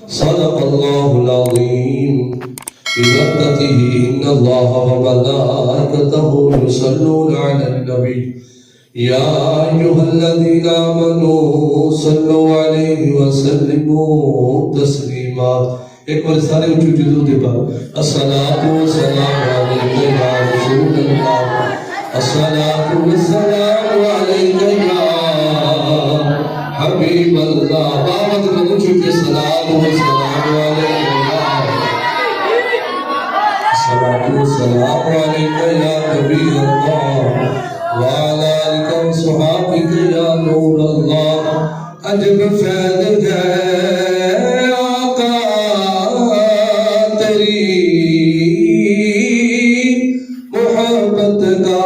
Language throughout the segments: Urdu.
صدق الله العظيم ببركته إن الله وملائكته يصلون على النبي يا أيها الذين آمنوا صلوا عليه وسلموا تسليما. ایک بار سارے اونچی اونچی درود پڑھو. الصلاۃ والسلام علیک یا رسول اللہ، الصلاۃ والسلام علیک یا حبیب اللہ. بابت لگو چکے الصلاۃ والسلام علیک یا الصلاۃ والسلام علیک یا نبی اللہ وعلی آلک وصحابک یا نور اللہ. عجب فیض ہے آقا تیری محبت کا،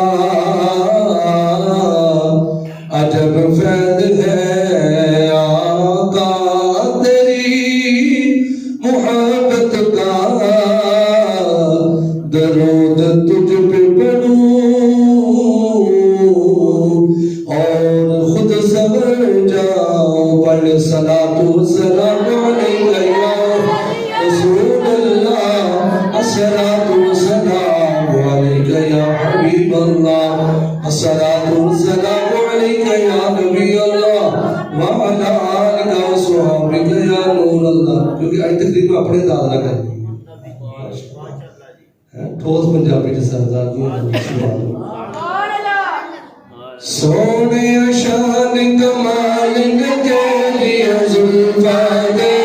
عجب فیض ہے آقا تیری محبت کا. درود تجھ پہ پڑھوں اور خود سبر جاؤں. پڑھ صلاۃ والسلام علیک یا رسول اللہ، الصلاۃ والسلام علیک یا حبیب اللہ، الصلاۃ والسلام علیک یا نبی اللہ وعلی آلک وصحبک یا نور اللہ. کیونکہ آج تقریب میں اپنے داد نہ کرنی ٹھوس پنجابی کے سردار دی سونے شان کمال تیری زلفاں دے،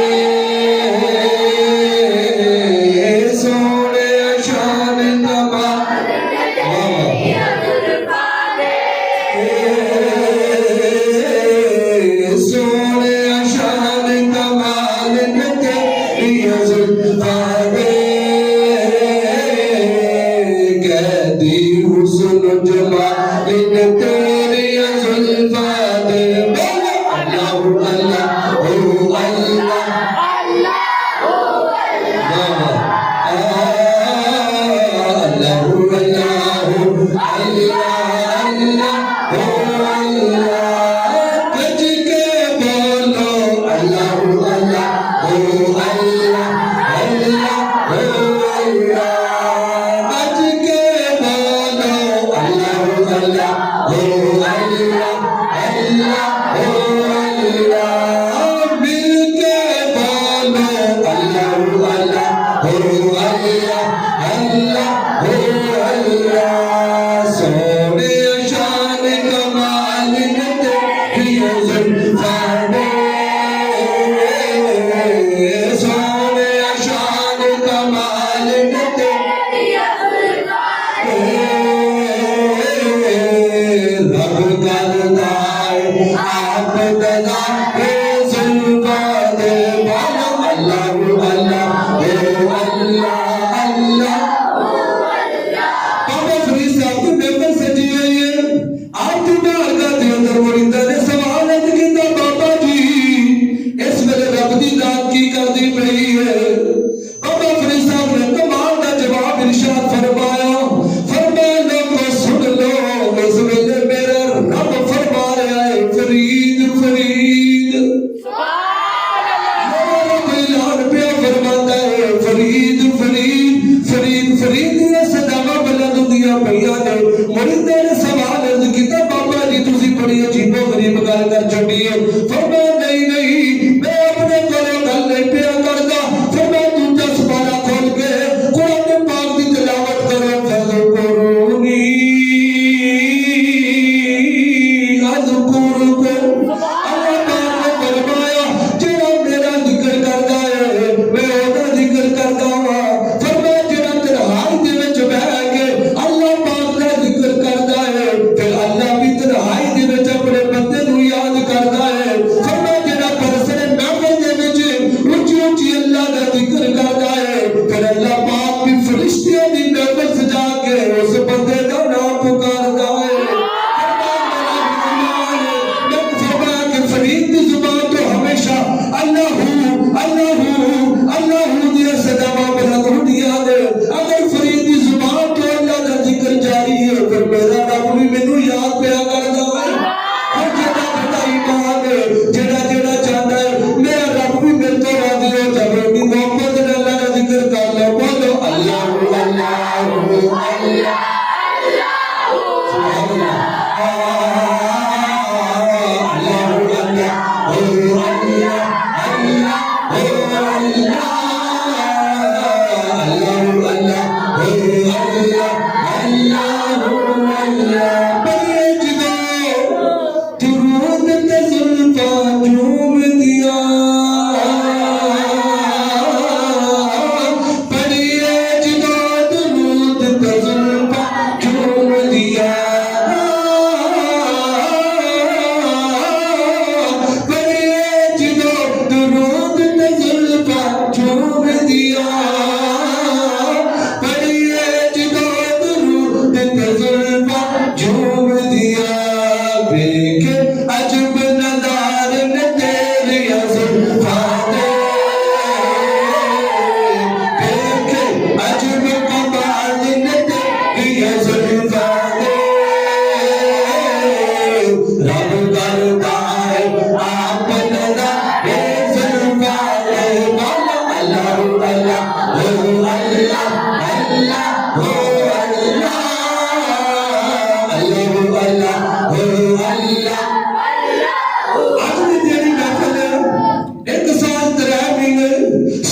سونے شان کمال سونے شان کمال تیری زلفاں دے، قیدی حسن جمال تیری زلفاں دے. اللہ اللہ او اللہ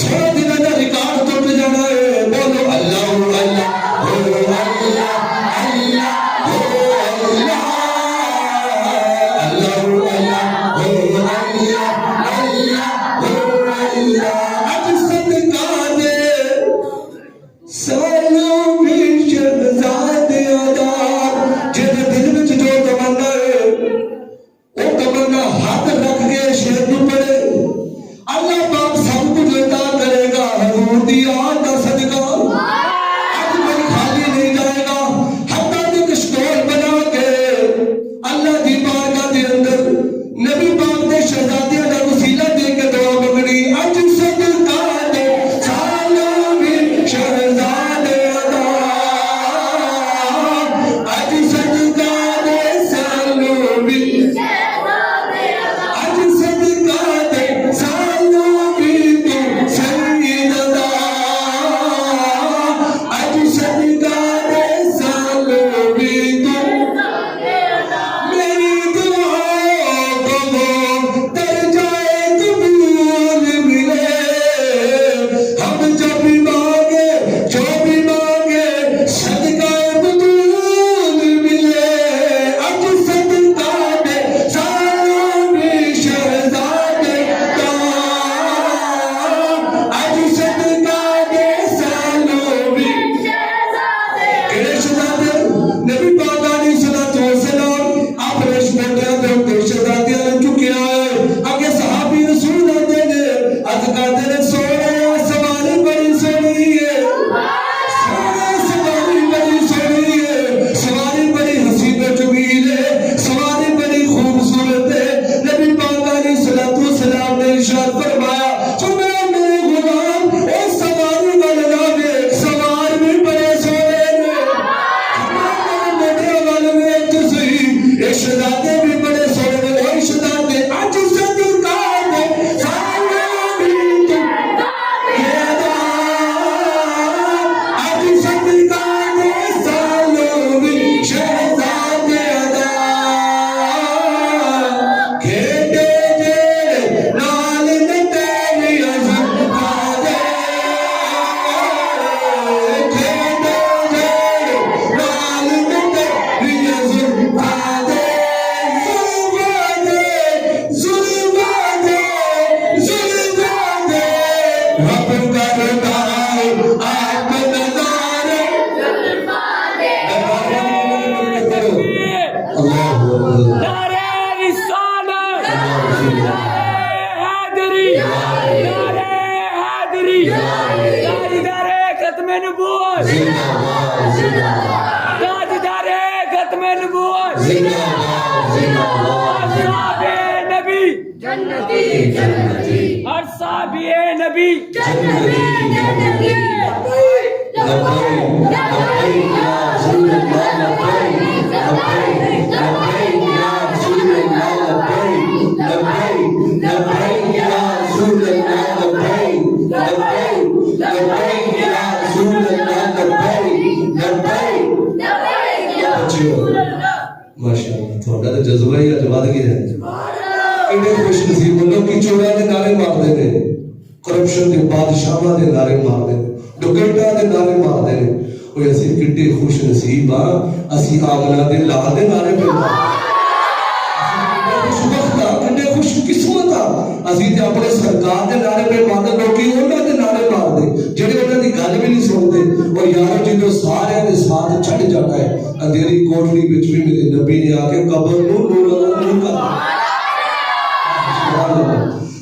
سونا دنوں کا ریکارڈ ٹوٹ جانا ہے. بولو اللہ اللہ ہو اللہ اللہ ہو اللہ اللہ اللہ ہو اللہ اللہ ہو اللہ. اج صدقہ دے سالوں میں شہزادے ادا جن دل وچ جو تمنا ہے وہ تمنا ہاتھ رکھ کے شیر نوں پڑھے. اللہ پاک سب کچھ عطا کرے گا. حضور دی آن دا صدقہ اج کوئی خالی نہیں جائے گا. حتیٰ کہ کشکول بنا کے اللہ دی بارگاہ دے اندر نبی پاک دے شہزادیاں دا وسیلہ دے کے دعا منگنی. اج صدقہ دے سالوں میں شہزادے ادا اج صدقہ دے سالوں میں اج صدقہ دے سالوں میں تو سید ادا اج صدقہ دے سالوں میں تو میری دعاؤں کو درجائے قبول ملے. ہم جب بھی مانگے جو بھی مانگے صدقہ بطول ملے. اج صدقہ دے سالوں میں شہزادے کا اج صدقہ دے سالوں میں کہڑے شہزادے نبی پاک علیہ الصلوۃ والسلام آپ رش بیٹھے تے شہزادیاں نے چکیا ہے. اگے صحابی رسول آتے نے عرض کرتے نے سونے سواری بڑی سونی ہے سونے سواری بڑی سونی ہے سواری بڑی حسین و جمیل ہے سواری بڑی خوبصورت ہے. نبی پاک علیہ الصلوۃ والسلام نے ارشاد فرمایا سنو میرے غلام اے سواری والے نہ دیکھ سوار بھی بڑے سونے نے موٹے والے میں تو صحیح اے شہزادے بھی بڑے سونے نے. اے شہزادے اج صدقہ دے سالوں میں تو اج صدقہ دے سالوں میں شہزادے ادا کھیڈے جیڑے نال نے تیری زلفاں کھیڈے جیڑے نال نے تیری زلفاں زلفاں زلفاں رب کرتا آپ نظارے. اللہ نعرہ رسالت نعرہ حیدری نعرہ حیدری تاجدار ختم نبوت تاجدار ختم نبوت اصحاب نبی جنتی جنتی اصحاب نبی جنتی جنتی لبیک لبیک یا رسول اللہ لبیک لبیک لبیک یا رسول اللہ لبیک لبیک لبیک یا رسول اللہ لبیک لبیک لبیک یا رسول اللہ لبیک لبیک بچیو ماشاءاللہ تھوڑا تو جذبہ ہی اج ود گیا ہے. ایڈے خوش نصیب لوگ کی چوراں دے نعرے مارتے نے کرپشن دے بادشاہاں دے نعرے مارتے نے ڈکیٹاں دے نعرے مارتے نے. اوے اسی کڈے خوش نصیب ہاں اسی آمنہ دے لال دے نعرے پہ خوش وقت کڈے خوش قسمت اسی تے اپنے سرکار دے نعرے پہ مارتے لوکی انہاں دے نعرے مارتے جڑے انہاں دی گل بھی نہیں سنتے. اور یارو جدوں سارے دے ساتھ چھڈ جاتا ہے اندھیری کوٹھڑی وچ بھی میرے نبی نے آ کے قبر نوں نور نہیں کرتا.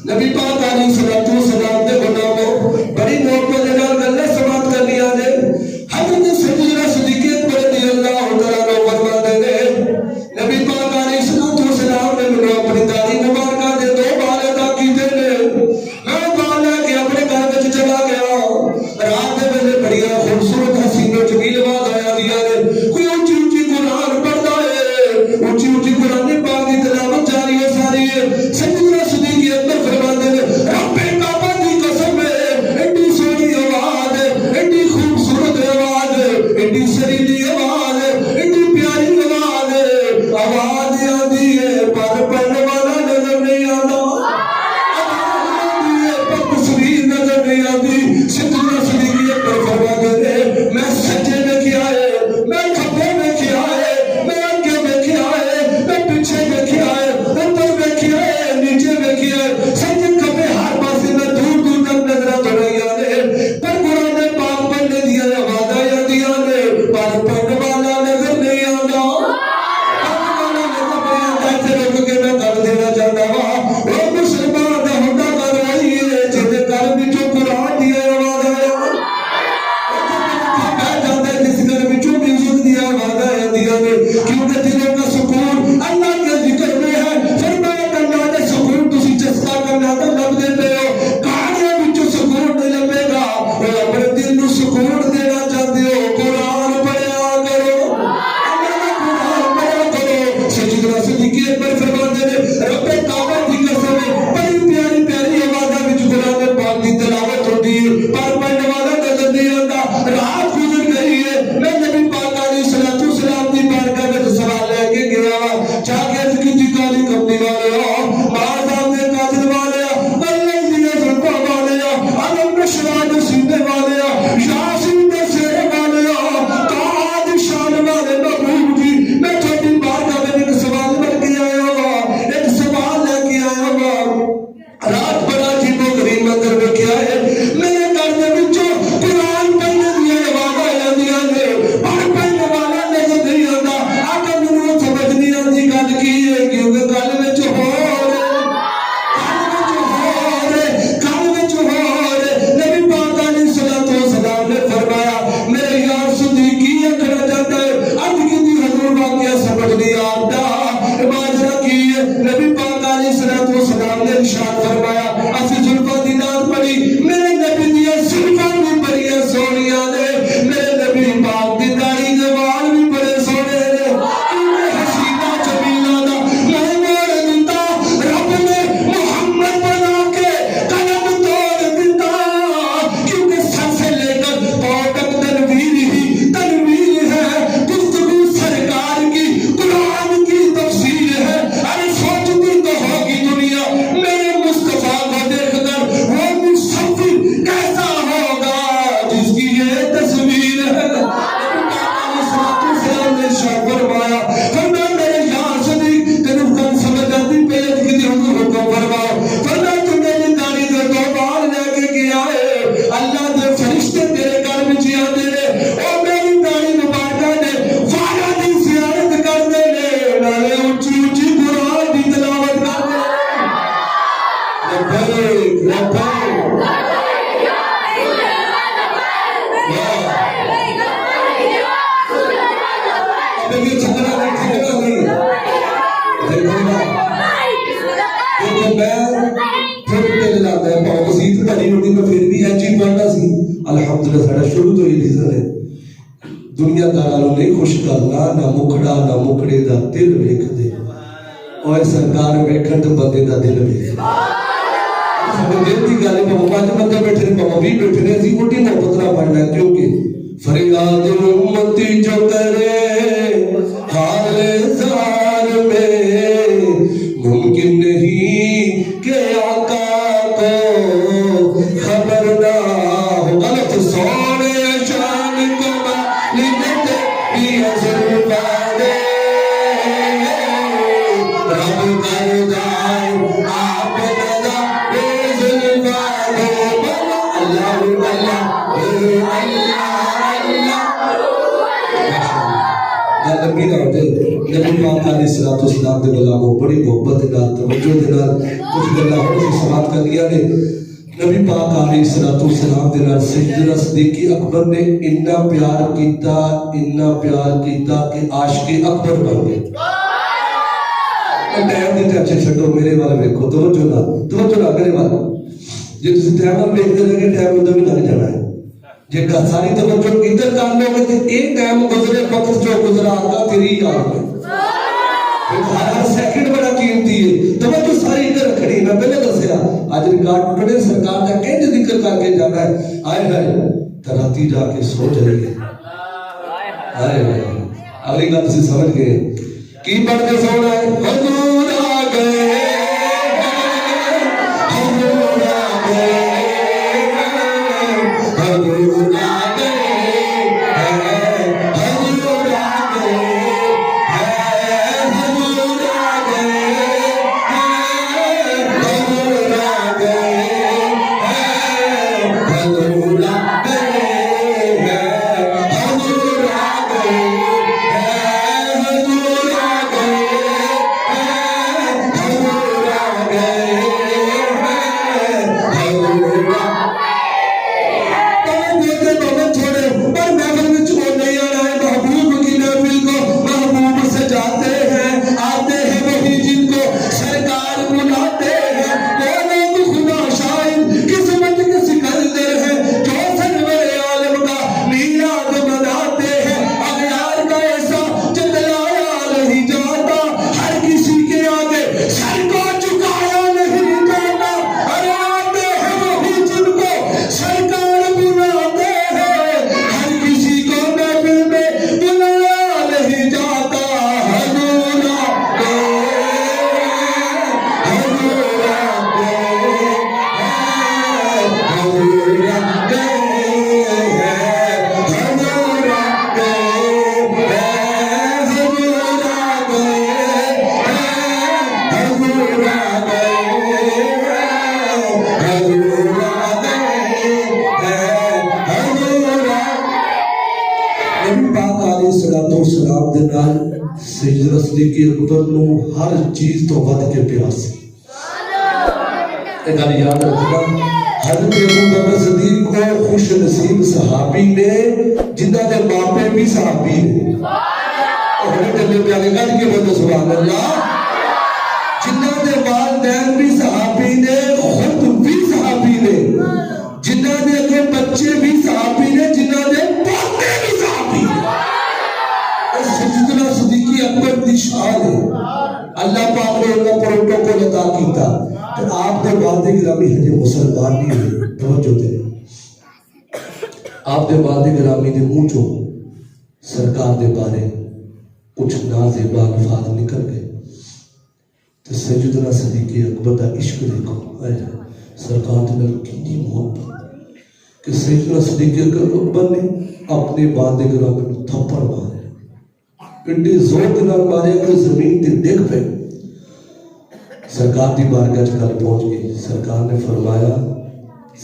نبی پاک علیہ الصلوۃ والسلام دے غلاموں بڑی محبت دے نال گلاں سماعت کرنیاں نے. حضرت سیدنا صدیق اکبر رضی اللہ تعالی عنہ فرماتے ہیں نبی پاک علیہ الصلوۃ والسلام نے مینوں اپنی داڑھی مبارکہ دے دو بال عطا کیتے نے. میں بال لے کے اپنے گھر وچ چلا گیا. رات دے ویلے بڑیاں خوبصورت حسین و جمیل آواز آیا دیا نے. کوئی اونچی اونچی قرآن پڑھدا ہے اونچی اونچی قرآن پاک دی تلاوت جاری ہے ساری ہے. سیدنا صدیق اکبر فرماتے ہیں رب کعبہ دی قسم ہے ایڈی سونی آواز ایڈی خوبصورت آواز ایڈی سریلی آواز ایڈی پیاری آواز آندی ہے پر پڑھنے والا نظر نہیں آتا. آواز آندی ہے پر تصویر نظر نہیں آتی. سیدنا صدیق اکبر فرماتے تھے میں سجدے میں کیا ہے, میں کھبے میں کیا ہے, میں آگے میں کیا ہے, میں پیچھے میں کیا ہے, اوپر میں کیا ہے, نیچے میں کیا ہے, سجدے کھبے ہر پاسے میں دور دور تک نظر تو نہیں آنے, پر قرآن پاک پڑھنے دیا وعدہ یا دیا نے پر پڑھنے والا نظر نہیں آتا. ایسے لوگوں کے میں کر دینا چاہتا ہوں وہ مسلمان کا ہوتا کروائی ہے جنہیں کر بھی جو قرآن دیا وعدہ ہے بیٹھ جاتا ہے جس گھر بھی جو میوزک دیا وعدہ ہے دیا نے کیونکہ دلوں کا سکون اللہ کے ذکر میں ہے. فرمایا کرنا ہے سکون تسی چسکا کرنا تو لب دیتے ہو کہانیاں بھی جو سکون نہیں لبے گا وہ اپنے دل کو سکون دینا چاہتے ہو قرآن پڑھیا کرو قرآن پڑھیا کرو. سیدنا صدیق اکبر فرماتے ہیں رب کعبہ کی قسم بڑی پیاری پیاری آوازاں وچ قرآن پاک کی تلاوت ہوتی ہے پر پڑھنے والا نظر نہیں آتا. رات گزر گئی ہے میں نبی پاک علیہ الصلوۃ والسلام کی بارگاہ میں سوال لے کے گیا جا کے عرض کی کالی کمنی والے باز آمنے قاتل والے اللہ دیا زلفا والے علم نشران سینے والے یاسین دے سیرے والے تاج شان والے محبوب جی میں چھوٹی بارگاہ میں ایک سوال بن کے آیا ہوا ایک سوال لے کے آیا ہوا. رات بڑا عجیب و غریب منظر میں کیا ہے میرے گھر میں بچوں قرآن پڑھنے دیا وعدہ ہے دیا نے پر پڑھنے والا نظر نہیں آتا. آقا منو سمجھ نہیں آتی گل کی ہے کیونکہ گل میں جو ہو نبی پاک علیہ الصلوۃ والسلام نے فرمایا میرے یار صدیق یہ کہنا چاہتا ہے اب کی حضور واقعہ سمجھ نہیں آتا ماجرا کی ہے. نبی پاک علیہ الصلوۃ والسلام نے ارشاد فرمایا اسی زلفاں دی ناز پڑھی میرے نبی دی زلفاں بھی بڑی سونیاں نے میرے نبی پاک دی داڑھی دے وال بھی بڑے سونے نے حسینہ جمیلہ دا محمود دیتا رب نے محمد بنا کے قلم توڑ دیتا کیونکہ سر سے لے کر پاؤں تک تنویر ہی تنویر ہے. گفتگو سرکار کی قرآن کی تفسیر ہے. ارے سوچتی تو ہوگی دنیا میرے مصطفیٰ کو دیکھ کر وہ مصطفی کیسا ہوگا جس کی یہ تصویر ہے. فرمایا فرمایا میرے یار صدیق تینوں کم سمجھ آتی پیٹ کی حضور حکم فرماؤ فرمایا تو میری داڑھی دے دو بال لے کے کیا ہے اللہ دے فرشتے تیرے گھر میں آتے نے اور میری داڑھی مبارکہ نے والا دی زیارت کرتے نے نالے اونچی اونچی قرآن کی تلاوت کرتے لبیک لبیک یہ چھکڑا نہیں دیکھو نا دیکھو میں پھر دل لاتا ہے پاؤں مسیح پڑھی ہوتی میں پھر بھی ایچی پڑھنا سی الحمدللہ ساڑا شروع تو یہ ریزن ہے دنیا دارالوں نہیں خوش کرنا نہ مکڑا نہ مکڑے دا دل ویکھ دے اور سرکار ویکھن تو بندے دا دل ویکھ ساڑے دل کی گالے پاؤں پانچ بندے بیٹھے نے پاؤں بھی بیٹھے نے اسی اٹھی محبت نہ پڑھنا ہے کیونکہ فریاد امتی جو کرے حال زار میں ممکن نہیں کہ آقا کو خبر نہ ہو غلط سونے شان کو مالک بھی حضر پانے رب کر جائے آپ ندا بے ظلمانے اللہ نبی پاک علیہ الصلوۃ والسلام دے غلاموں بڑی محبت دے نال توجہ دے نال کچھ گلاں ہور بھی سماعت کر لیا نے. نبی پاک علیہ الصلوۃ والسلام دے نال سیدنا صدیق اکبر نے اتنا پیار کیتا کہ عاشق اکبر بن گئے. ٹائم دے چاچے چھڈو میرے وال ویکھو توجہ نہ میرے وال جے تسی ٹائم نال ویکھدے رہے ٹائم اودوں بھی لگ جانا ہے جے ساری توجہ ادھر کر لو گے تو ایک ٹائم گزرے وقت جو گزرا آتا تیری یاد میں ہر سیکنڈ بڑا قیمتی ہے توجہ ساری ادھر رکھنی. میں پہلے دسیا اج ریکارڈ ٹوٹے سرکار کا کنج ذکر کر کے جانا ہے آئے ہائے راتی جا کے سو جائیے آئے ہائے اگلی گل تسی سمجھ گئے کی پڑھ کے سونا ہے حضور آ گئے حضور آ گئے نبی پاک علیہ الصلوۃ والسلام دے نال سیدنا صدیق اکبر نو ہر چیز تو ود کے پیار سی. ایک گل یاد رکھنا, حضرت ابو بکر صدیق کو خوش نصیب صحابی نے جنہاں دے باپے بھی صحابی نے. اور گلے پہ آگے گل کے بولو سبحان اللہ. جنہاں دے والدین بھی صحابی نے, خود بھی صحابی نے, جنہاں دے اگے بچے بھی صحابی نے, جنہاں دے باپے بھی صحابی نے. سیدنا صدیق اکبر دی شان ہے. اللہ پاک نے انہاں پروٹوکول عطا کیتا. آپ دے والد گرامی ہجے مسلمان نہیں ہوئے. توجہ دے, آپ دے والد گرامی دے منہ چوں سرکار دے بارے کچھ نازیبا الفاظ نکل گئے. تو سیدنا صدیق اکبر دا عشق دیکھو, سرکار دے نال کتنی محبت کہ سیدنا صدیق اکبر نے اپنے والد گرامی کو تھپڑ مارے, ایڈے زور دے نال مارے کہ زمین تے ڈگ پے. سرکار دی بارگاہ چ گل پہنچ گئی. سرکار نے فرمایا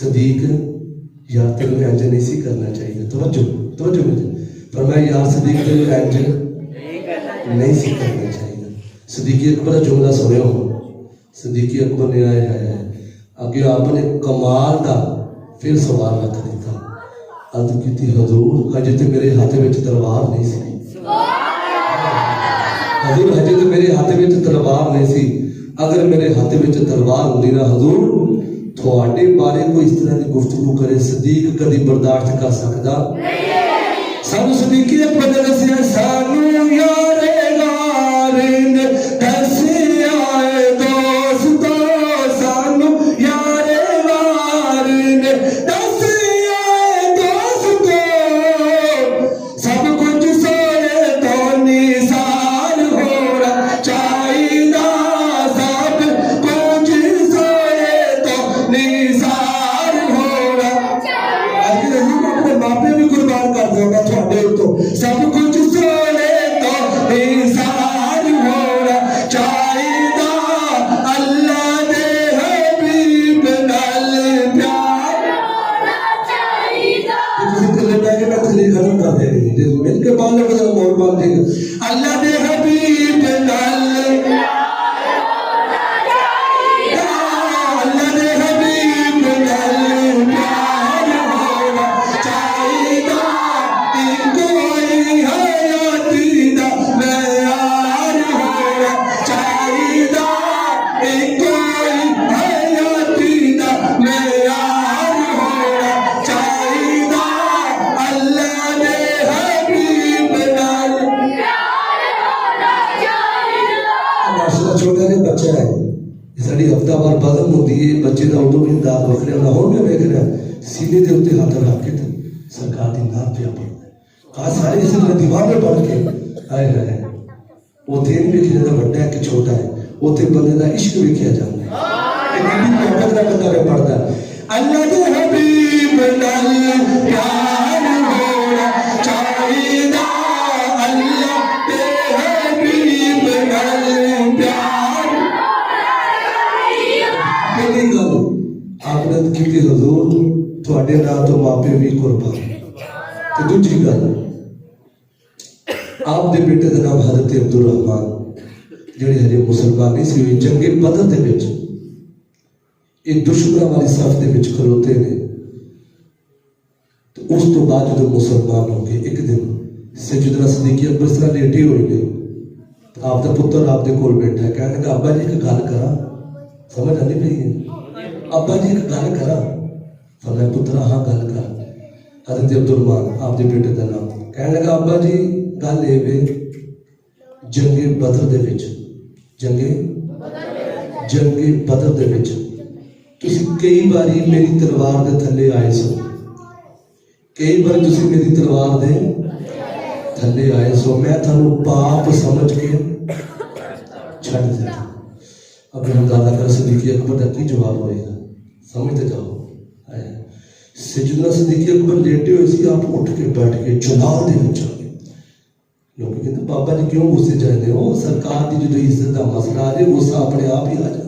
صدیق یار تینوں انج نہیں سی کرنا چاہیے. توجہ مجھے فرمایا یار صدیق تینوں انج نہیں سی کرنا چاہیے. صدیق اکبر جملہ سنیا ہو. صدیق اکبر نے آئے ہے اگے آپ نے کمال دا پھر سوال رکھ دیتا. عرض کیتی حضور اجے تے میرے ہاتھ وچ تلوار نہیں سی. حضور اجے تے میرے ہاتھ وچ تلوار نہیں سی. اگر میرے ہاتھ وچ تلوار ہوندی نا حضور تھوڑے بارے کوئی اس طرح کی گفتگو کرے صدیق کدی برداشت کر سکدا نہیں. سانو صدیق اکبر نے دسیا سانو یار غار نے دسیا اے دوستو, سانو یار غار نے دسیا اے دوستو, سب کچھ سونے تو نثار ہونا چاہیے. سب کچھ سونے تو انسان ہونا چاہیے. اللہ دے حبیب نال پیار ہونا چاہیے. تسی کلے پہ کے میں تھلی ختم کر دے رہی ہوں مل کے بال لگا مور بال دے. اللہ دے حبیب نال پیار ہونا چاہیے. اللہ دے حبیب نال پیار ہونا چاہیے. چھوٹا جہا بچہ ہے, ساری ہفتہ بار بدم ہوتی ہے, بچے کا ادو بھی دانت وکھ رہا ہوں میں ویکھ رہا سینے کے اتنے ہاتھ رکھ کے سرکار کی نعت پیا پڑھتا ہے. سارے اس دیوار میں پڑھ کے آئے رہے اتنے نہیں ویکھیا جاتا بڑا ہے کہ چھوٹا ہے, اتنے بندے کا عشق ویکھیا جاتا ہے. محبت کا بندہ پہ پڑھتا ہے. اللہ کے حبیب نال پیار ہونا چاہیے. اللہ کے حبیب نال پیار پہلی گل آپ نے کی حضور تھوڑے نال تو ماپے بھی قربان. تو دوسری گل آپ دے بیٹے کا نام حضرت عبد الرحمان جڑے ہجے مسلمان نہیں سی ہوئی جنگ بدر دے وچ ایک دشمنوں والی صف دے وچ کھلوتے نے. تو اس تو بعد جب مسلمان ہو گئے ایک دن سیدنا صدیق اکبر اس طرح لیٹے ہوئے گئے. آپ دا پتر آپ دے کول بیٹھا ہے, کہنے لگا ابا جی ایک گل کراں. سمجھ آتی پئی ہے ابا جی ایک گل کراں. فرمایا پتر ہاں گل کر. حضرت عبد الرحمان آپ دے بیٹے دا نام کہنے لگا ابا جی گل اے وے جنگ بدر دے وچ جنگ بدر دے وچ تسی کئی باری میری تلوار دے تھلے آئے سو. کئی بار تسی میری تلوار دے تھلے آئے سو. میں تھانوں پاپ سمجھ کے چھڑ دیتا. اب اندازہ کر صدیق اکبر کا کی جواب ہوئے گا, سمجھتے جاؤ. سیدنا صدیق اکبر لیٹے ہوئے سی, آپ اٹھ کے بیٹھ کے جلال دے وچ آ گئے. لوگ کہتے بابا جی کیوں غصے چاہتے ہو, سرکار دی جو عزت کا مسئلہ آ جائے غصہ اپنے آپ ہی آ جائے.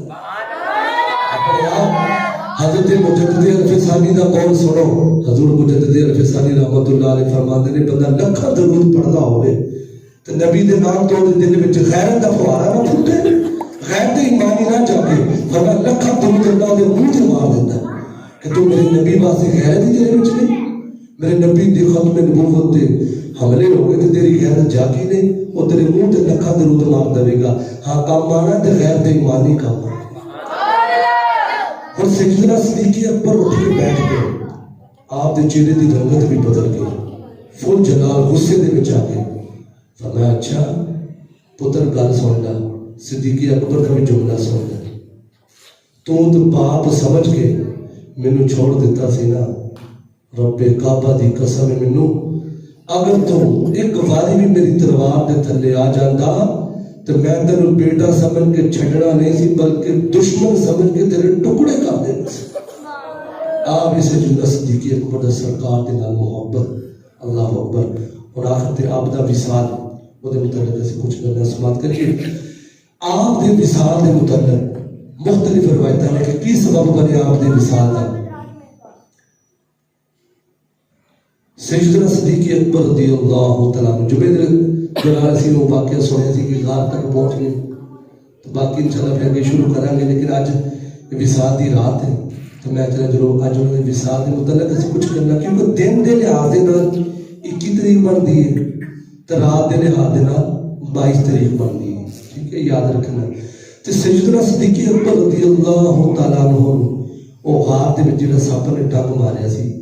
اپنے آپ حضرت مجدد الفسانی دا قول سنو. حضور مجدد الفسانی رحمت اللہ علیہ فرماتے نے بندہ لکھا درود پڑھدا ہوئے تے نبی دے نام تو دل وچ غیرت دا فوارا نہ پھٹے, غیر تے ایمانی نہ جاگے. فرمایا لکھا درود اللہ دے منہ تے مار دیندا کہ تو میرے نبی واسطے غیرت ہی تیرے وچ نہیں, میرے نبی دی ختم نبوت تے حملے ہو گئے تے تیری غیرت جاگی نہیں, وہ تیرے منہ تے لکھا درود مار دے گا. ہاں کام آنا تے غیر تے ایمانی کام آنا. اور سیدنا صدیق اکبر اٹھ کے بیٹھ گئے, آپ دے چہرے دی رنگت بھی بدل گئی, فل جلال غصے دے وچ آ گئے. فرمایا اچھا پتر گل سن لا, صدیق اکبر کا بھی جملہ سن لا, تو باپ سمجھ کے مینوں چھوڑ دیتا سی نا, رب کعبہ دی قسم مینوں اگر تو ایک واری بھی میری تلوار دے تھلے آ جاندا تو میں تینوں بیٹا سمجھ کے چھڈنا نہیں سی بلکہ دشمن سمجھ کے تیرے ٹکڑے کر دینا سی. آپ اسے جو صدیق اکبر دا سرکار دے نال محبت, اللہ اکبر. اور آخر تے آپ دا وصال وہ دے متعلق سے کچھ کرنا سماعت کریے. آپ دے وصال دے متعلق مختلف روایتاں نے کہ کی سبب بنے آپ دے وصال دا. سیدنا صدیق اکبر رضی اللہ تعالیٰ عنہ جو میرے جلال سی وہ واقعہ سنے سی کہ غار تک پہنچ گئے, تو باقی انشاءاللہ پھر آگے شروع کریں گے. لیکن آج وصال دی رات ہے تو میں چلے ضرور آج انہوں نے وصال دے متعلق سے کچھ کرنا, کیونکہ دن دے لحاظ دے نال 21 تاریخ بن دی ہے تو رات دے لحاظ دے نال 22 تاریخ بن دی ہے. ٹھیک ہے, یاد رکھنا. تو سیدنا صدیق اکبر رضی اللہ تعالیٰ عنہ وہ غار دے وچ جڑا سپ نے ڈنگ ماریا سی,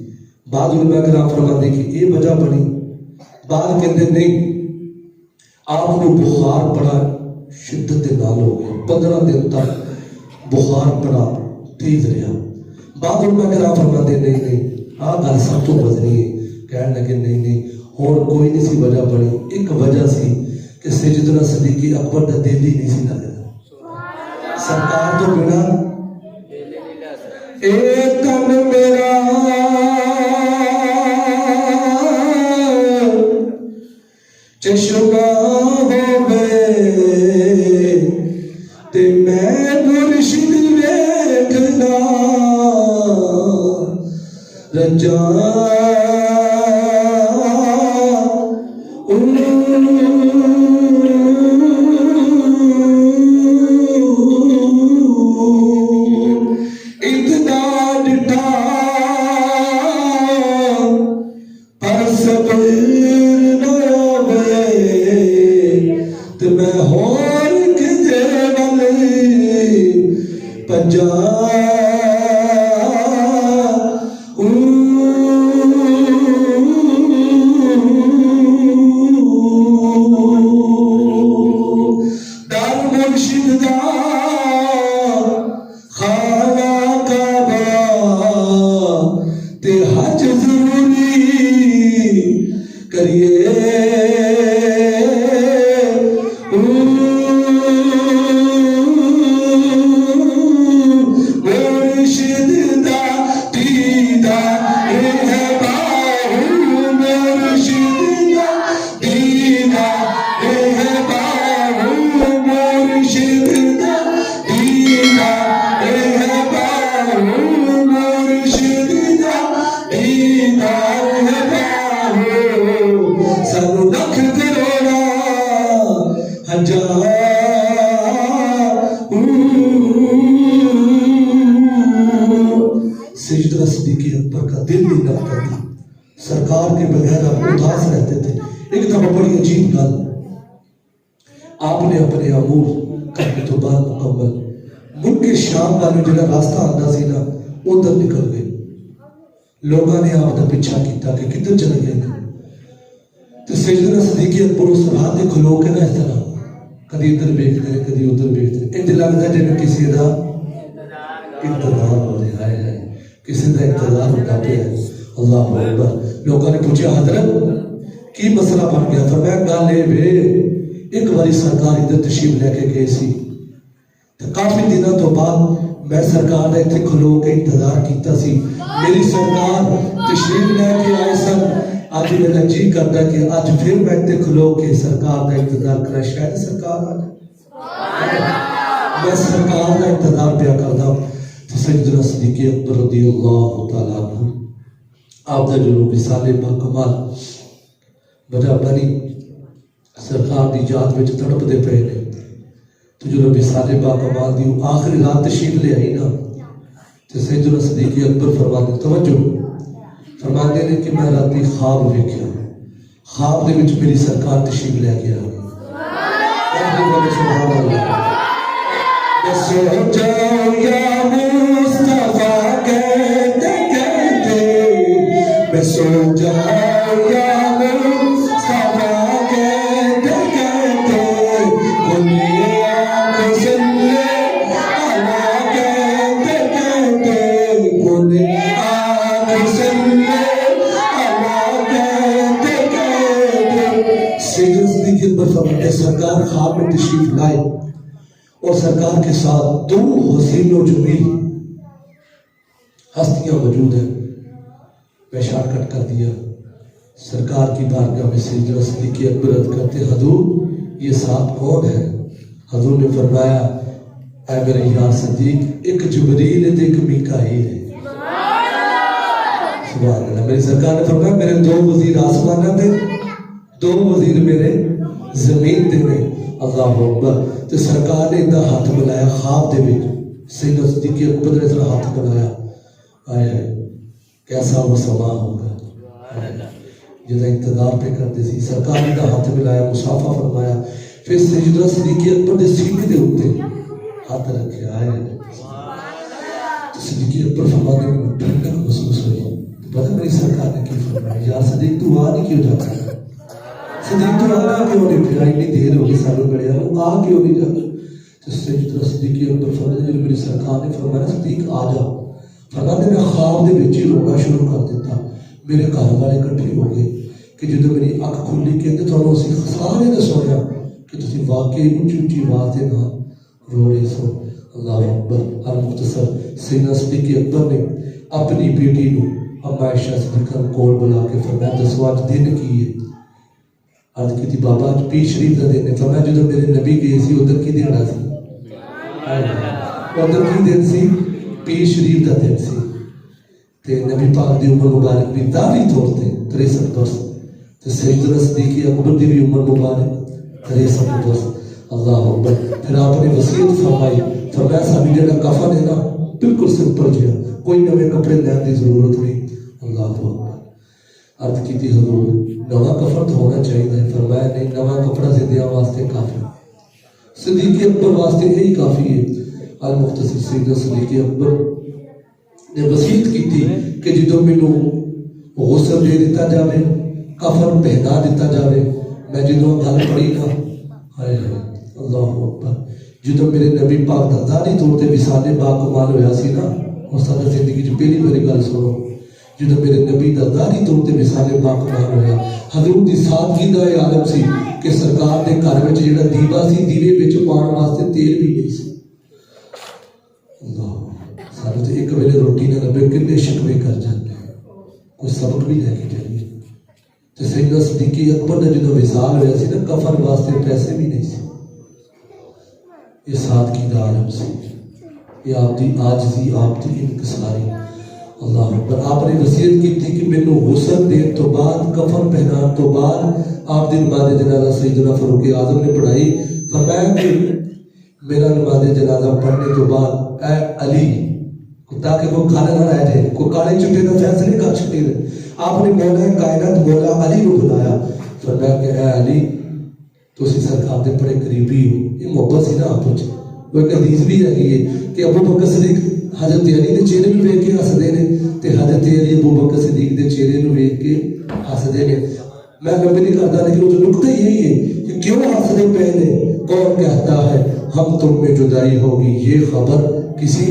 بعض علماء کرام فرماتے کہ یہ وجہ بنی, بعض کہتے نہیں آپ کو بخار بڑا شدت دے نال ہو گیا, 15 دن تک بخار بڑا تیز رہا. بعض علماء کرام فرماتے نہیں آ گل سب تو بدنی ہے, کہنے لگے نہیں اور کوئی نہیں سی وجہ بنی. ایک وجہ سی کہ سیدنا صدیق اکبر دا دل ہی نہیں سی لگتا, سرکار تو بنا ایک تن میرا چشمہ ہوے تے میں مرشد ویکھنا رجا اتنا ڈٹھا پر صبر میں ہور کدے والی پجا در مرشد دا خانہ کعبہ تے حج ضروری کریے. سیدنا صدیق اکبر کا دل نہیں لگتا تھا, سرکار کے بغیر آپ اداس رہتے تھے. ایک دفعہ بڑی عجیب گل, آپ نے اپنے امور کرنے تو بعد مکمل ملک شام والے جڑا راستہ آتا سی نا ادھر نکل گئے. لوگوں نے آپ کا پیچھا کیتا کہ کدھر چلے گئے. تو سیدنا صدیق اکبر اس رات دے کھلو کے نا اس طرح کدی ادھر ویکھتے ہیں کدی ادھر ویکھتے ہیں, انج لگتا جیسے کسی کا انتظار ہو رہا ہے, کسی کا انتظار ہوتا پہ ہے. اللہ اکبر. لوگوں نے پوچھا حضرت کی مسئلہ بن گیا؟ فرمایا گل یہ بے ایک باری سرکار ادھر تشریف لے کے گئے سی, تو کافی دنوں تو بعد میں سرکار نے اتنے کھلو کے انتظار کیتا سی. میری سرکار تشریف لے کے آئے سن, آج میرا جی کرتا ہے کہ آج پھر میں اتنے کھلو کے سرکار کا انتظار کرا, شاید سرکار آ جائے. میں سرکار کا انتظار پیا کرتا ہوں. سیدنا صدیق اکبر رضی اللہ تعالیٰ عنہ آپ دا جو وصال با کمال وجہ بنی سرکار دی یاد وچ تڑپ دے پے نے تو جو وصال با کمال دی آخری رات تشریف لے آئی نا تو سیدنا صدیق اکبر فرماتے توجہ فرماتے ہیں کہ میں راتی خواب ویکھیا خواب دے وچ میری سرکار تشریف لے کے آئی سبحان اللہ سو جاؤ یا مصطفیٰ کہتے کہتے میں سو جاؤ یا مصطفیٰ کہتے کہتے کھلی آنکھ سن لے آنا کہتے کہتے کھلی آنکھ سن لے آنا کہتے کہتے سیدنا صدیق اکبر فرماتے سرکار خواب میں تشریف لائے اور سرکار کے ساتھ دو حسین و جمیل ہستیاں موجود ہیں میں شارٹ کٹ کر دیا سرکار کی بارگاہ میں سیدنا صدیق اکبر عرض کرتے حضور یہ ساتھ کون ہے حضور نے فرمایا اے میرے یار صدیق ایک جبریل ہے ایک میکائیل ہے سبحان اللہ میری سرکار نے فرمایا میرے دو وزیر آسمان دے دو وزیر میرے زمین دے نے اللہ اکبر تو سرکار نے اتنا ہاتھ ملایا خواب دے وچ سیدنا صدیق اکبر نے اتنا ہاتھ ملایا آئے کیسا وہ سما ہوگا جدا انتظار پہ کرتے سی سرکار نے اتنا ہاتھ ملایا مصافحہ فرمایا پھر سیدنا صدیق اکبر نے سینے دے اوپر ہاتھ رکھے آئے تو صدیق اکبر فرماتے ہیں ٹھنڈک محسوس ہوئی پتہ میری سرکار نے کی فرمایا یار صدیق تو وہاں نہیں کیوں جاتا صدیق تو آنا کیوں نہیں پھر اتنی دیر ہوگی سالوں بڑے وہ آ کیوں نہیں جاتا تو سیدنا صدیق اکبر فرماتے ہیں میری سرکار نے فرمایا صدیق آ جا فرماتے میں خواب دے وچ ہی رونا شروع کر دیتا میرے گھر والے اکٹھے ہو گئے کہ جدو میری اکھ کھلی کہتے تو اسی سارے نے سویا کہ تسی واقعی اونچی اونچی آواز دے نال رو رہے سو اللہ اکبر ہر مختصر سیدنا صدیق اکبر نے اپنی بیٹی نو اما عائشہ صدیقہ کول بلا کے فرمایا دسو اج دن کی ہے عرض کی تھی بابا اج پیر شریف کا دن ہے فرمایا جدو میرے نبی گئے سی ادھر کی دینا سی ادھر کی دن سی پیر شریف کا دن سی تے نبی پاک دی عمر مبارک بھی داڑھی توڑتے 63 برس تے سیدنا صدیق اکبر دی بھی عمر مبارک 63 برس اللہ اکبر پھر آپ نے وصیت فرمائی فرمایا صاحب جڑا کفن ہے نا بالکل سمپل جہا کوئی نوے کپڑے لینے کی ضرورت نہیں اللہ اکبر عرض کی تھی حضور نواں کفن تو ہونا چاہیے فرمایا نہیں نواں کپڑا زندیاں واسطے کافی صدیق اکبر واسطے یہی کافی ہے المختصر سیدنا صدیق اکبر نے وصیت کی تھی کہ جدو مینوں غسل دے دیتا جاوے کفن پہنا دیتا جاوے میں جدو گل پڑھی نا ہائے اللہ اکبر جدو میرے نبی پاک دا داڑھی توڑتے وصال با کمال ہویا سی نا اور ساری زندگی جو پہلی باری گل سنو جدو میرے نبی دا داڑھی توڑتے وصال با کمال ہویا حضور دی سادگی دا یہ عالم سی کہ سرکار دے گھر وچ جڑا دیوا سی دیوے وچ پان واسطے تیل بھی نہیں سی اللہ سارے تو ایک ویلے روٹی نہ لبے کتنے شکوے کر جاتے ہیں کوئی سبق بھی لے کے جائیے تو سیدنا صدیق اکبر نے جدو وصال ہویا سی نا کفن واسطے پیسے بھی نہیں سی یہ سادگی دا عالم سی یہ آپ دی عاجزی آپ دی انکساری اللہ اکبر آپ نے وصیت کی تھی کہ مینوں غسل دین تو بعد کفن پہنان تو بعد آپ دی نماز جنازہ سیدنا فاروق اعظم نے پڑھائی فرمایا کہ میرا نماز جنازہ پڑھنے تو بعد اے علی تاکہ کوئی کھانا نہ رہ جائے کوئی کالے چٹے کا فیصلے کر چکے رہے آپ نے مولا کائنات مولا علی کو بلایا فرمایا کہ اے علی تو اسی سرکار دے بڑے قریبی ہو یہ محبت سی نا آپ وہ ایک حدیث بھی ہے کہ ابو بکر صدیق حضرت علی دے چہرے نو ویکھ کے ہسدے نے تے حضرت علی ابو بکر صدیق دے چہرے نو ویکھ کے ہسدے نے میں لمبی نہیں کرتا لیکن وہ نقطہ یہی ہے کہ کیوں ہسدے پے نے کون کہتا ہے ہم تم میں جدائی ہوگی یہ خبر کسی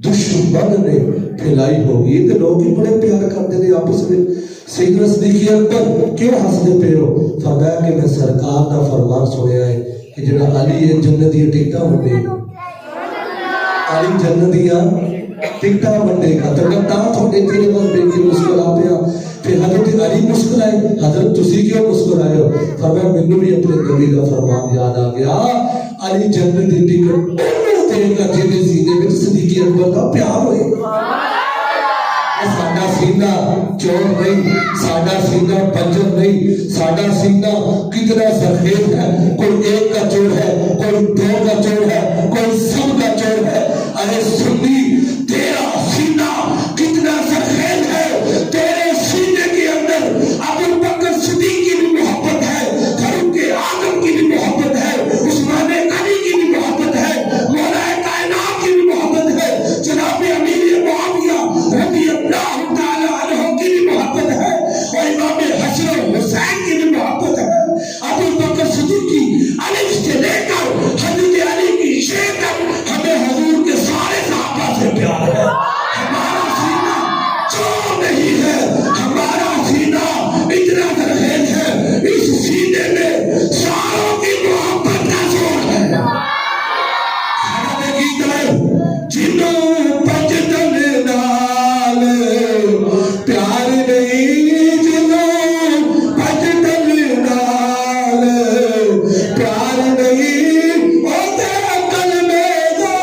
دشمن نے پھیلائی ہوگی یہ لوگ ہی بڑے پیار کرتے ہیں آپس میں سیدنا صدیق اکبر کیوں ہسدے پے ہو فرمایا کہ میں سرکار دا فرمان سنیا ہے کہ جڑا علی ہے جنت دی ٹکٹاں ونڈے علی جنت دیاں ٹکٹاں ونڈے گا تو تا تھوڑے تیرے بس بیٹھ کے مسکرا پیا پھر حضرت علی مسکرائے حضرت تسی کیوں مسکرائے ہو فرمایا مینوں بھی اپنے نبی دا فرمان یاد آ گیا علی جنت دی ٹکٹ ہوئے جیسے سینے میں صدیق اکبر کا پیار ہوئے. ساڈا سینہ چور نہیں, ساڈا سینہ بنجر نہیں, ساڈا سینہ کتنا سرخیز ہے. کوئی ایک کا چور ہے, کوئی دو کا چور ہے, کوئی سب کا چور ہے. ارے سنی, تیرا سینہ کتنا سرخیز ہے. تیرے سینے کے اندر ابو بکر صدیق کی بھی محبت ہے, فاروق اعظم کی بھی محبت ہے, عثمان غنی کی بھی محبت ہے, مولا کائنات کی بھی محبت ہے, جناب امیر معاویہ رضی اللہ تعالی عنہ کی بھی محبت ہے, اور امام حسن حسین کی بھی محبت ہے. ابو بکر صدیق کی الف سے لے کر حضرت علی کی شے تک ہمیں حضور کے سارے صحابہ سے پیار ہے. ہمارا سینہ چور نہیں ہے, ہمارا سینہ اتنا سرخیز ہے, اس سینے میں ساروں کی محبت کا زور ہے. سارے گیت ہے جنوں بجدن نال پیار نہیں, جنوں بجدن نال پیار نہیں, او تیرا کلمے دا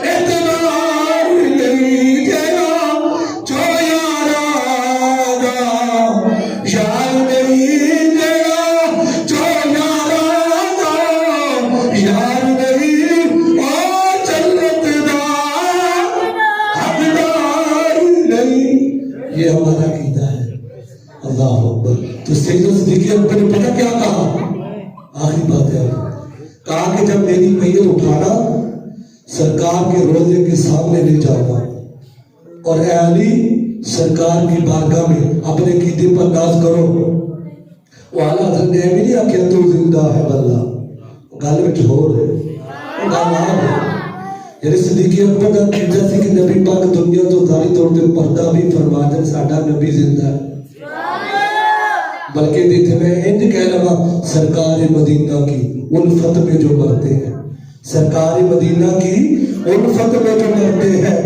اعتبار نہیں, تیرا جو یاراں دا یار نہیں, تیرا جو یاراں دا یار نہیں, او جنت دا حقدار نہیں. یہ ہمارا عقیدہ ہے. اللہ اکبر. تو سیدنا صدیق اکبر نے پتہ کیا کہا؟ آخری بات ہے, کہا کہ جب میری میت اٹھانا سرکار کے روضے کے سامنے لے جانا, اور اے علی سرکار کی بارگاہ میں اپنے عقیدے پر ناز کرو. وہ اعلیٰ حضرت نے بھی نہیں آخیا تو زندہ ہے واللہ, گل میں ٹھور ہے, وہ گل آپ ہے. یعنی صدیق اکبر کا عقیدہ سی کہ نبی پاک دنیا تو ظاہری طور پہ پردہ بھی فرما دیں, ساڈا نبی زندہ ہے. بلکہ دیتے میں انج کہہ لگا, سرکار مدینہ کی الفت میں جو مرتے ہیں, سرکار مدینہ کی الفت میں جو مرتے ہیں,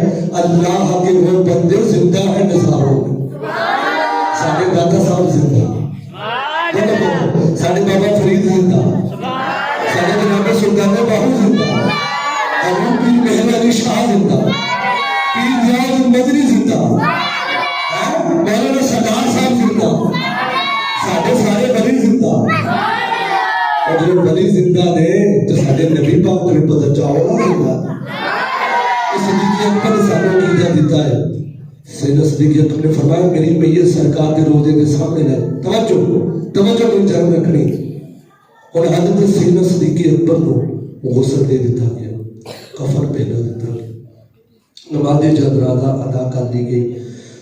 اللہ کے وہ بندے زندہ ہیں نظاروں میں. ساڑھے دادا صاحب زندہ, ساڑھے بابا فرید زندہ, ساڑھے جناب سلطان باہو زندہ, حضور پیر مہر علی شاہ زندہ, پیر ریاض المدنی زندہ, مولانا سردار صاحب زندہ, ساڑھے سارے ولی زندہ. اور جو ولی زندہ نے تو ساڑھے نبی پاک کو پتہ چاہو نا زندہ. اس صدیق اکبر نے سانوں عقیدہ دیتا ہے. سیدنا صدیق اکبر نے فرمایا میری میت سرکار کے روضے کے سامنے لے. توجہ کو جان رکھنی. اور حضرت سیدنا صدیق اکبر کو غسل دے دیتا گیا, کفن پہنا دیتا گیا, نماز جنازہ ادا کر دی گئی.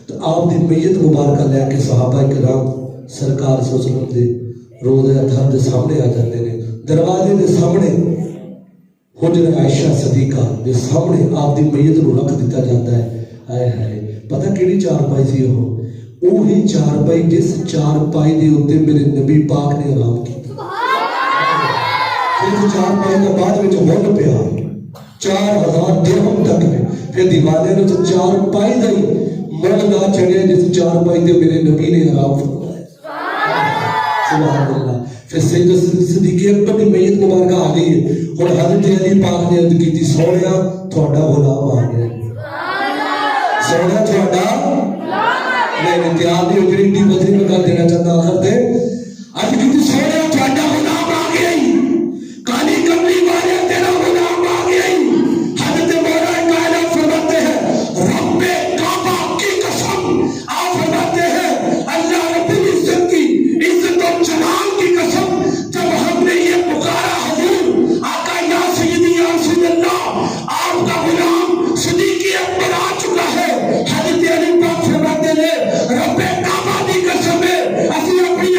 تو آپ دی میت مبارکہ لے کے صحابہ کرام سرکار صلی اللہ علیہ وسلم دے روضہ اطہر دے سامنے آ جاتے ہیں. دروازے دے سامنے حجر عائشہ صدیقہ دے سامنے آپ دی میت کو رکھ دیتا جاتا ہے. ہائے ہائے, پتہ کیڑی چارپائی سی وہی چارپائی جس چارپائی دے اوتے میرے نبی پاک نے آرام کیتا. پھر چارپائی کا بعد وچ مل پیا 4000 درہم تک میں, پھر دیوانے نے تو چارپائی دا ہی مل نہ چڑھیا جس چارپائی تے میرے نبی نے آرام فرمایا. سبحان اللہ. پھر سیدنا صدیق اکبر کی میت مبارکہ آ گئی ہے. اور حضرت علی پاک نے عرض کی سونیا تھوڑا غلام آ گیا, سونیا تھوڑا نہیں تیار نہیں ہو جڑی ڈی بدری میں کر دینا چاہتا آخر دے عرض کی سونیا تھوڑا غلام آ گیا, کالی کملی والے تیرا غلام آ گیا. حضرت مولا کائنات فرماتے ہیں رب کعبہ کی قسم, آپ فرماتے ہیں اللہ رب العزت کی عزت و جلال کی قسم, جب ہم نے یہ پکارا حضور آقا یا سیدی یا رسول اللہ, آپ کا غلام صدیق اکبر آ چکا ہے. حضرت علی پاک فرماتے ہیں رب کعبہ کی قسم ہے اسی اپنی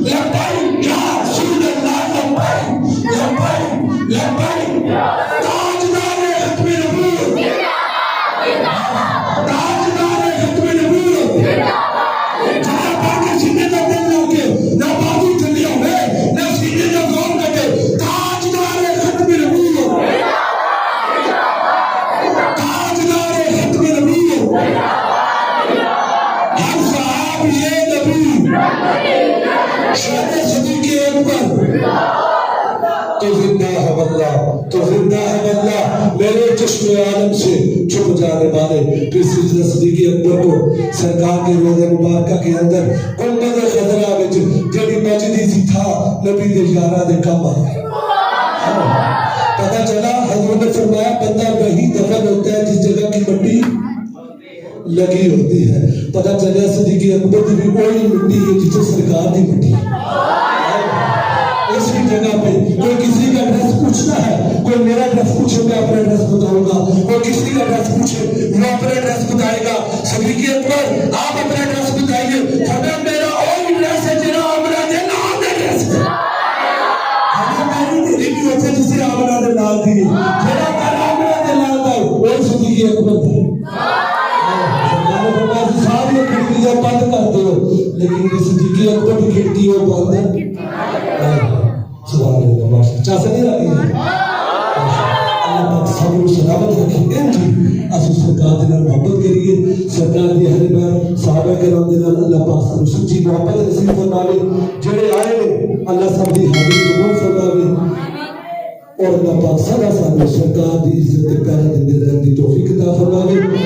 لبیک یا رسول اللہ لبیک لبیک لبیک تاجدار ختم نبوت تاجدار ختم نبوت جہاں پاکے سینے کا دل لگ کے نہ بازو چلی ہوئے نہ سینے کا غور کٹے تاجدار ختم نبوت تاجدار ختم نبوت ہر صحابی نبی شہد صدیق اکبر تو زندہ ہے واللہ تو زندہ ہے واللہ میرے چشم عالم سے چھپ جانے والے پھر سیدنا صدیق اکبر کو سرکار کے روضہ مبارکہ کے اندر گنبد خضرا وچ جڑی مسجد سی تھا نبی دے یاراں دے کم آ گئے پتہ چلا حضور نے فرمایا بندہ وہی دفن ہوتا ہے جس جگہ کی مٹی لگی ہوتی ہے پتہ چلا صدیق اکبر کی بھی وہی مٹی ہے جس سرکار دی مٹی اسی جگہ پہ کوئی کسی کا ڈریس پوچھنا ہے کوئی میرا ڈریس پوچھے میں اپنا ڈریس بتاؤں گا کوئی کسی کا ڈریس پوچھے میں اپنا ڈریس بتائے گا صدیق اکبر آپ اپنا ڈریس بتائیے ہمیں میرا وہی ڈریس ہے جنہا آمنہ دے نام دے ڈریس ہے ہمیں میری دلی بھی ہوتے جسے آمنہ دے نام دی جنہا میرا آمنہ دے نام دا وہ صدیق اکبر تھے ساری کھڑکیاں بند کرتے ہو لیکن یہ صدیق اکبر کی کھڑکیاں بند ہے سبحان اللہ ماشاءاللہ چاہتا نہیں رہی ہے اللہ پاک صبر و سلامت رکھیں انجی اسی سرکار دینا محبت کریے سرکار دی اہل بیت صحابہ کرام دینا اللہ پاک سب سچی محبت نصیب فرماوے جڑے آئے اللہ سب دی حاضری قبول فرماوے اور اللہ پاک سدا سانو سرکار دی عزت پیارا دے رہن دی توفیق عطا فرماوے